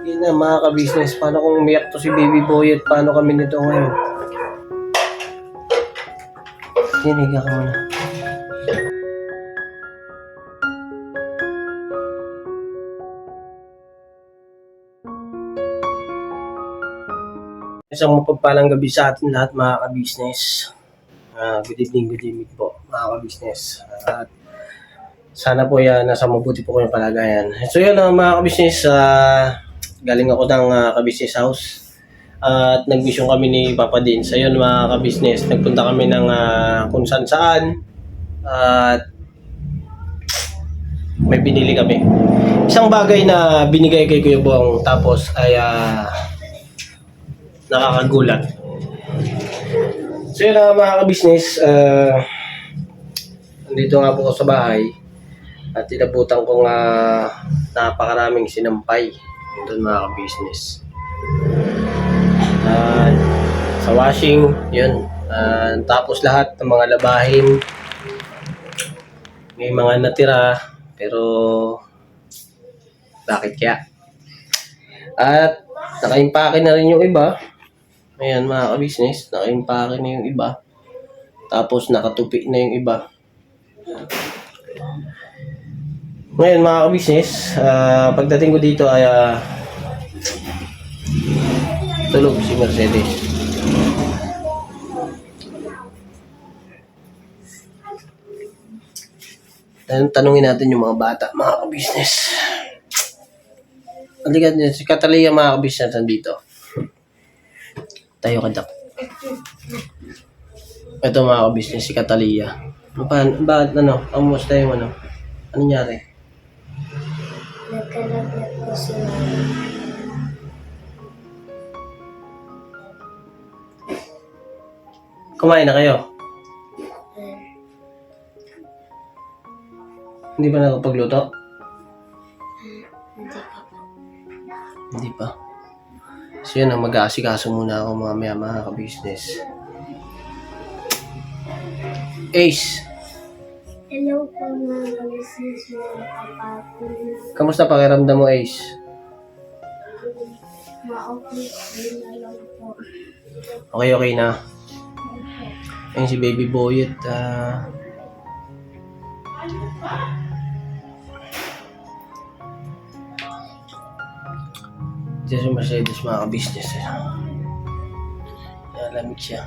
Yun na mga ka-business, paano kung umiyak to si Baby Boy at paano kami nito ngayon? Tiniga ka muna. Isang mapagpalang gabi sa atin lahat mga ka-business. Good evening po mga ka-business. At sana po nasa mabuti po kayong kalagayan. So yun mga ka-business, galing ako ng ka-business house. At nag-mission kami ni Papa Din. So yun mga ka-business, nagpunta kami ng kung saan. At may binili kami. Isang bagay na binigay kay Kuya Bong tapos ay nakakagulat. So yun mga ka-business, nandito nga po ako sa bahay at tinabutan kong napakaraming sinampay doon mga ka-business. Sa washing, yun. Tapos lahat ng mga labahin, may mga natira, pero bakit kaya? At naka-impake na rin yung iba. Ayan mga ka-business, naka-impake na yung iba. Tapos nakatupi na yung iba. Ngayon mga ka-business, pagdating ko dito ay tulog si Mercedes. Tanungin natin yung mga bata, mga ka-business. Halika din, si Catalina mga ka-business nandito. Tayo ka, Jack. Ito mga ka-business, si Catalina. Bakit kamusta yung ano? Ano nangyari? Nagkalagnat ko si Mama. Kumain na kayo? Hindi pa nakapagluto? Hindi pa pa. Hindi pa. So yun, mag-aasikaso muna ako mga ka-business. Ace! Hello po mga ka-business, mga kapatid. Kamusta pakiramdam mo, Ace? Ma-okay na lang po. Okay na. Ayun si Baby Boy at diyan si Mercedes mga ka-business. Lamig siya.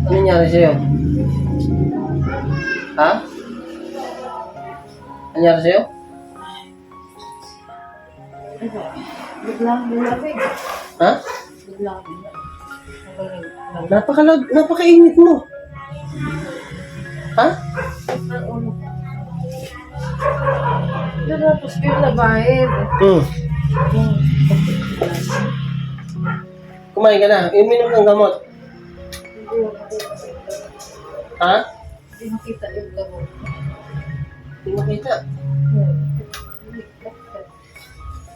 Ano nangyari sa'yo? Ha? Ano nangyari sa'yo? Biglang lamig. Ha? Biglang Napakainit mo. Ha? tapos kayo nabahid. Kumain ka na. Inom ng gamot. Ha? Hindi makita yung gamot. Hindi makita.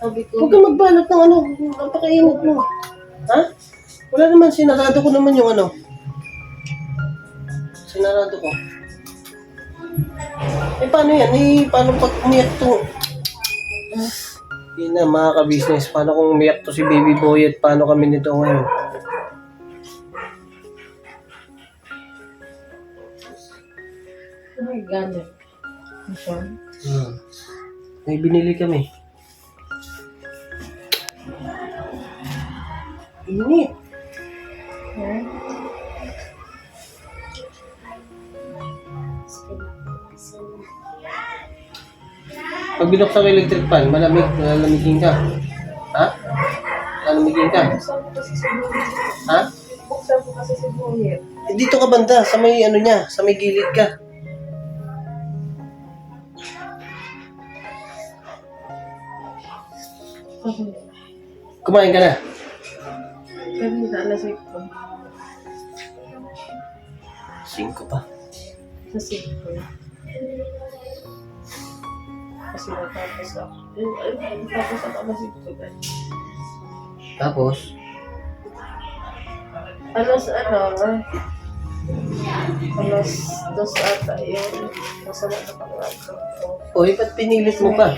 Sabi ko, Huwag ka magbanat ng napakainit mo. Ha? Wala naman, sinarado ko naman yung Sinarado ko. Paano yan? Paano pag umiyak to? Yun na mga ka-business, paano kung umiyak to si Baby Boy at paano kami nito ngayon? may ganit. Siya. May binili kami. Init. Pag binuksan ko electric fan, malamigin ka. Ha? Malamigin ka. Buksan ko kasi si Buhit. Ha? Buksan ko kasi si Buhit. Dito ka banda, sa may niya, sa may gilid ka. Kumain ka na. Kanina, alas 8 ko. 5 pa. Sa 6 ko. Kasi natapos ako. Tapos ako alas 8 ko. Tapos, Alas 2 ata yun. Masama na pang-laptop ko. O, ba't pinilit mo pa?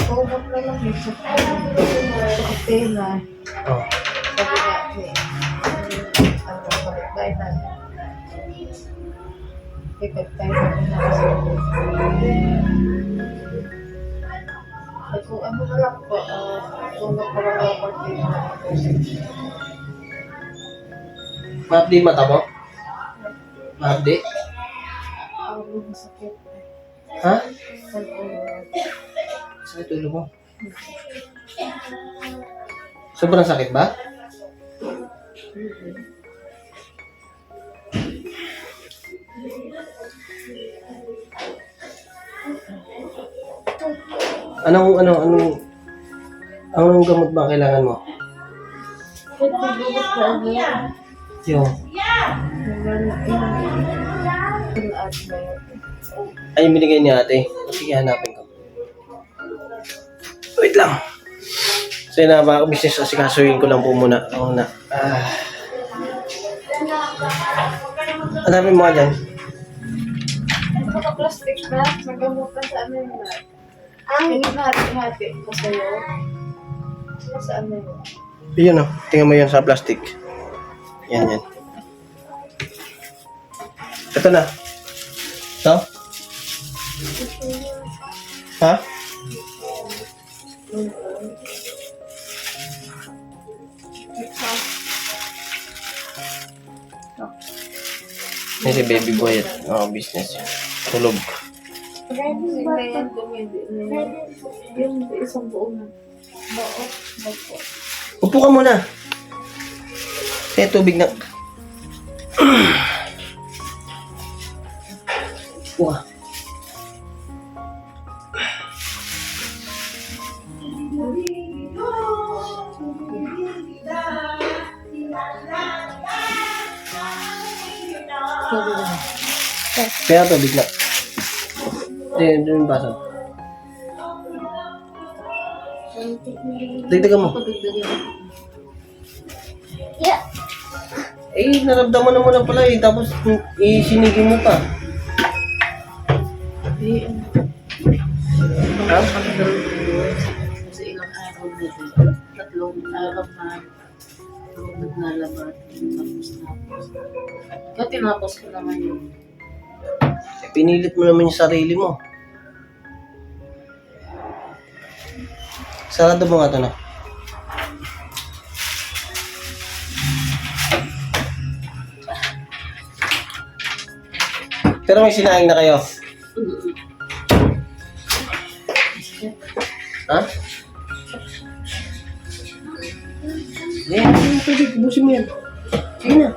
Kumot na lang eh. Sa pera. Oh. Sabi nga, ano, balik na. Ipag tayo na kasi. Ay, kung ano na lang po, kung nagkaroon ng party na Mahapdi mata mo? Mahapdi? ako masakit. Ha? Ang ulo. Sakit ulo mo? Sobrang sakit ba? Anong gamot ba ang kailangan mo? Ba't nagulat ka agad? Yung, ay, binigay ni ate. Sige, hanapin ko. Wait lang. So yun na, mga business, asikasuhin ko lang po muna. Oo na. Hanapin mo ka dyan. Naka-plastic na, magamutan sa ano yun na. Yung hati-hati ko sa'yo. Sa ano yun? Yun o, tingnan mo yun sa plastic. Yan. Ito na. Ito? Ha? Yan si baby boy at business yun. Tulog. Ready ba Hindi ito? yan, dumidi. Yung isang buong buo. Upo ka muna. Kaya tubig na. Upo ka. Kaya tubig na. Doon yung baso. Dagdagan mo. Yeah. Eh, naramdaman mo na pala eh. Tapos, isinigin mo pa. Ha? Kasi ilang araw na din. 3 araw na naglalabas. Tapos. Kaya tinapos ko naman yun. Eh, pinilit mo naman yung sarili mo. Sarado mo nga ito na. Pero may sinaing na kayo. Ha? Yan, tubig. Busin mo yan. Sige na.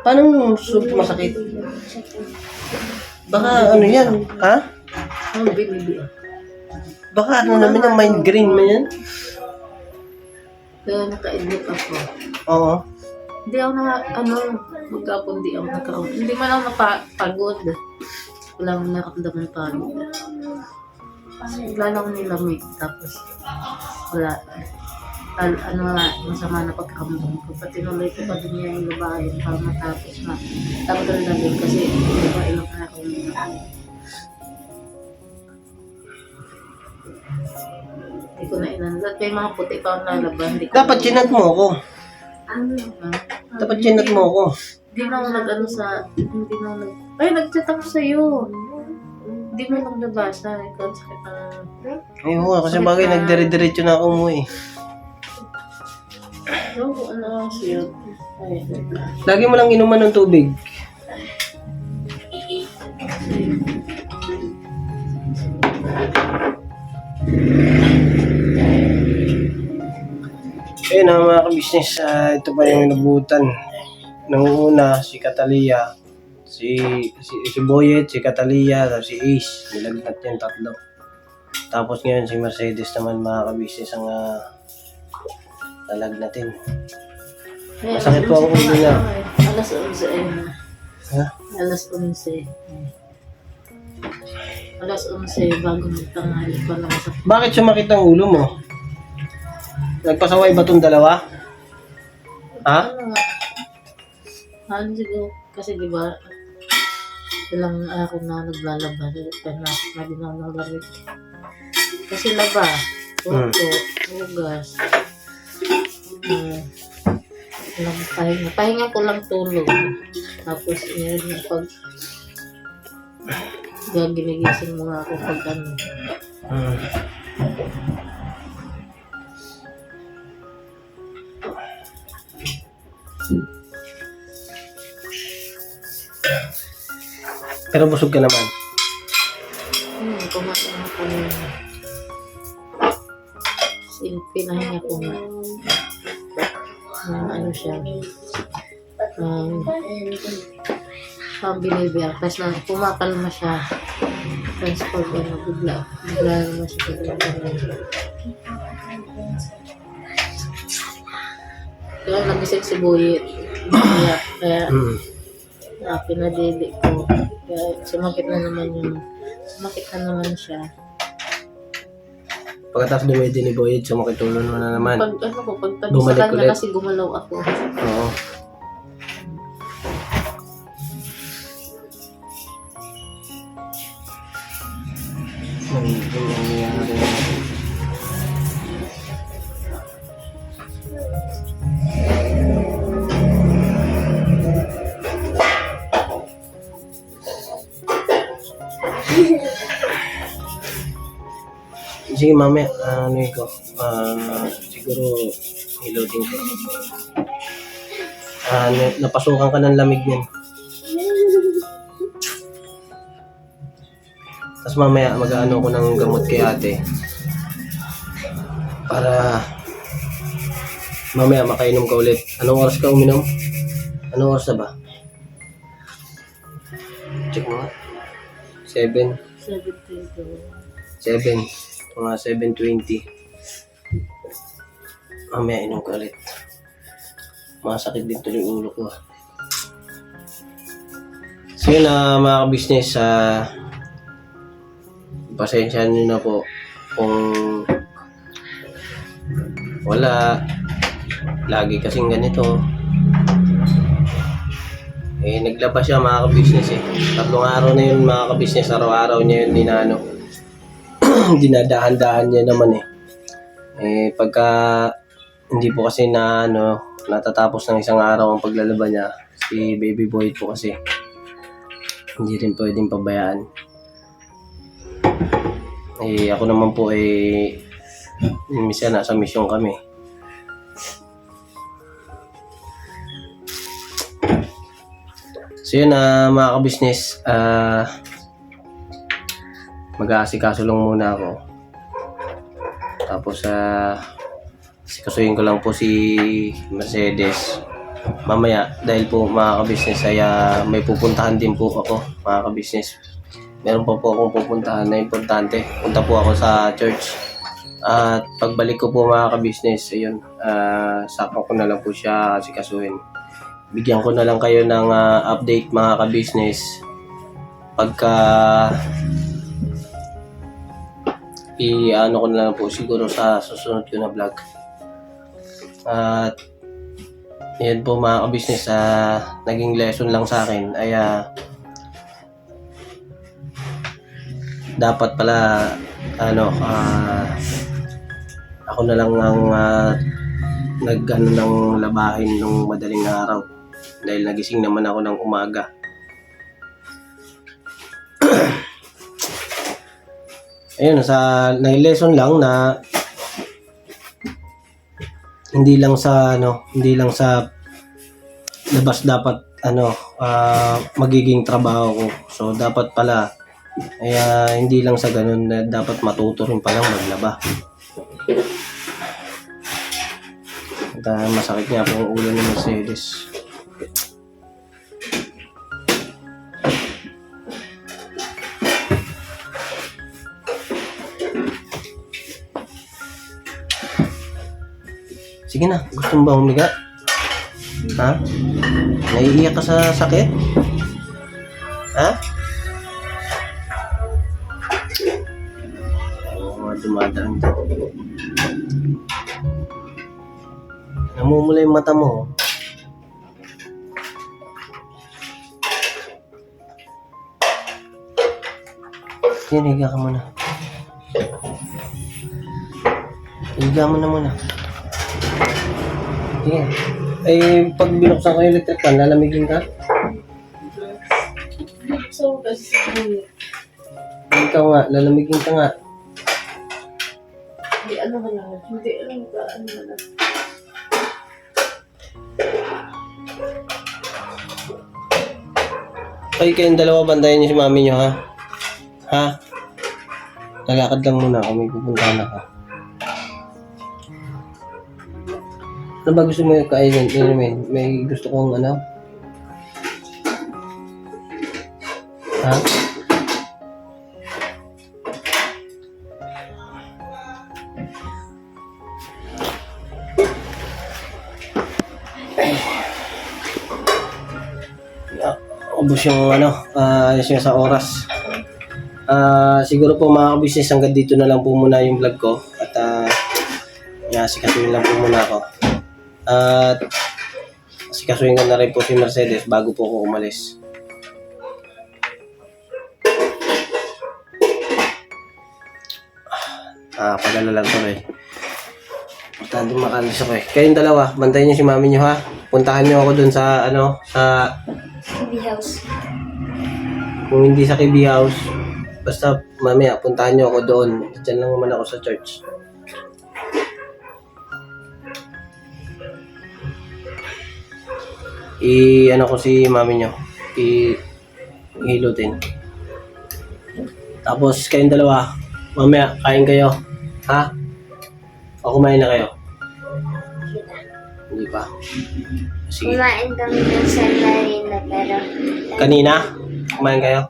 Paano masakit? Baka ano yan? Ha? Ang binili. Baka ano naman yung migraine mo yan? Kaya naka-edit ako. Oo. Hindi ako magkapon di ako nagkaroon. Hindi man ako napagod. Walang naramdaman pagod. Wala lang nilamig. Tapos, wala. Masama na pagkakamdam ko. Pati nuloy ko pa din niya yung labahin para matapos na. Tapos ang lamig kasi diba ilang araw na. Hindi ko na inanlat. May mga puti pa ang lalaban. Dapat chinat mo ako. Ano? Dapat chinat mo ako. Hindi na ako hindi na ako ay, nag-chat ako sa'yo. Hindi mo lang nabasa. Ikaw, sakit na. Ayun kasi bagay nagdire-diretso na ako mo eh. Ano siya? Ay, Lagi mo lang inuman ng tubig. Ayun na mga ka-business, ito pa yung nabutan. Nung una, si Catalia, si Boyet, si Catalia, si Ace. Nilagnat yung tatlo. Tapos ngayon si Mercedes naman mga ka-business ang lalagnatin. Masakit po ang ulo niya. Alas 11 eh. Ha? Alas 11. Alas 11 bago magtanghali pa lang sa... Bakit sumakit ang ulo mo? Nagpasaway ba itong dalawa? Ha? Ano siguro, kasi di ba, ilang araw na naglalaba, kaya na din ako ng lamig. Kasi laba, puto, hugas, pahinga ko lang tulog. Tapos yun, pag ginigising mo nga ako pag ano. Pero busog ka naman. Kumain ako ng pinahinga ko nga. Ano siya, binibiyar. Tapos na, pumakalma siya. Tapos pag ano, bigla naman siya pag kaya nagising si Buyit. Kaya pinadili ko. Kaya sumakit na naman siya. Pagkatapos dumedi ni Boyd, sumakit ulo na naman. Pagtabi sa Bumalik kanya ulit. kasi gumalaw ako. Oo. Sige, mamaya, siguro, i-loading ko. Napasukan ka ng lamig yan. Tapos mamaya, mag-ano ko ng gamot kay ate. Para, mamaya makainom ka ulit. Anong oras ka uminom? Anong oras na ba? Check mo nga. 7. 7. Mga 7:20. Mamaya inom ka ulit. Masakit din tuloy ulo ko. So yun mga ka-business, pasensya nyo na po kung wala. Lagi kasing ganito. Naglaba siya mga ka-business 3 araw na yun mga ka-business. Araw-araw niya yun dinadahan-dahan niya naman pagka hindi po kasi natatapos ng isang araw ang paglalaba niya, si baby boy po kasi hindi rin pwedeng pabayaan. Ako naman po minsan nasa misyon kami. So yun mga ka-business, mag-aasikaso lang muna ako. Tapos sikasuhin ko lang po si Mercedes mamaya, dahil po mga ka-business ay may pupuntahan din po ako mga ka-business. Meron pa po akong pupuntahan na importante. Punta po ako sa church. At pagbalik ko po mga ka-business, ayun, sakto ko na lang po siya sikasuhin. Bigyan ko na lang kayo ng update mga ka-business pagka ko na lang po siguro sa susunod ko na vlog. At yan po mga ka-business, naging lesson lang sa akin ay dapat pala ako na lang ang ng labahin nung madaling araw dahil nagising naman ako ng umaga. Ayun, na-lesson lang na hindi lang sa labas dapat magiging trabaho ko. So dapat pala hindi lang sa ganun na dapat matuto rin palang maglaba. At masakit nga po ang ulo ni Mercedes. Sige na, gusto mo ba humiga? Ha? Naiiyak ka sa sakit? Ha? Oo, dumadaan dito. Namumula yung mata mo. Yan, higa ka muna. Higa mo na muna. Sige. Eh, pag binuksan ko yung electric fan, lalamigin ka? So, kasi Ikaw nga, lalamigin ka nga. hindi ano ka lang. Hindi alam ka ano na lang. Ay, kayong dalawa, bantayan niyo si mami niyo, ha? Ha? Lalakad lang muna ako, may pupuntahan ako. Ano ba gusto mo yung kainin? May gusto kong ano? Ha? Ubus yung ano, yung sa oras. Siguro po mga kabisnes, hanggang dito na lang po muna yung vlog ko. At sikasuin lang po muna ako. At sikasuin ko na rin po si Mercedes bago po ako umalis. Pagala lang ko eh. Importante makalis ako eh. Kayong dalawa, bantayan niyo si mami niyo ha. Puntahan niyo ako dun sa ano, sa Baby house. kung hindi sa KB House, basta mamaya puntahan niyo ako doon. Diyan lang naman ako sa church. Ano ko si mami niyo. Hilutin. Tapos kayong dalawa, mamaya kain kayo. Ha? O kumain na kayo? Hindi pa. Sige. Kumain kami ng San Marino pero Kanina? Kumain kayo?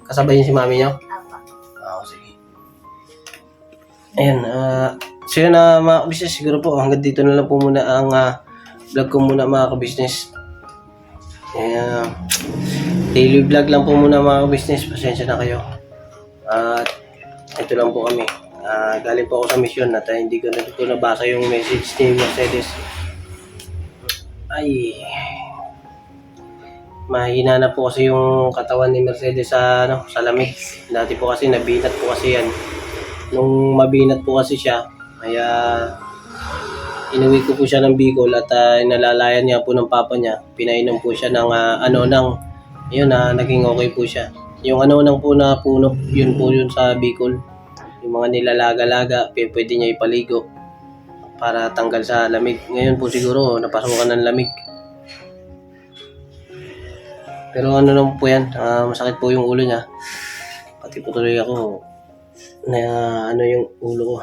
Kasabay niyo si mami niyo? apa. Sige. Ayan, so yun mga kabisnes, siguro po hanggang dito na lang po muna ang vlog ko muna mga kabisnes. Ayan, daily vlog lang po muna mga kabisnes, pasensya na kayo. At ito lang po kami. Galing po ako sa mission at hindi ko na ito nabasa yung message ni Mercedes. Ay, mahina na po kasi yung katawan ni Mercedes sa sa lamig. Dati po kasi nabinat po kasi yan. Nung mabinat po kasi siya, kaya inuwi ko po siya ng Bicol at inalalayan niya po ng papa niya. Pinainom po siya ng yun naging okay po siya. Yung nang po na puno, yun po yun sa Bicol. Yung mga nilalaga-laga, pwede niya ipaligo para tanggal sa lamig. Ngayon po siguro napasukan ng lamig. Pero naman po yan, masakit po yung ulo niya. Pati po tuloy ako na yung ulo ko.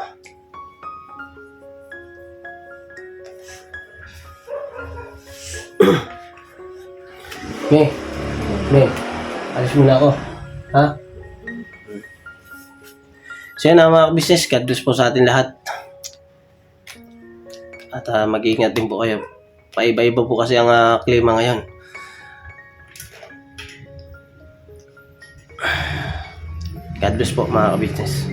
May, alis muna ako. Ha? So yan mga business, God bless po sa atin lahat. At mag-iingat din po kayo. Paiba-iba po kasi ang klima ngayon. God bless po mga ka-business.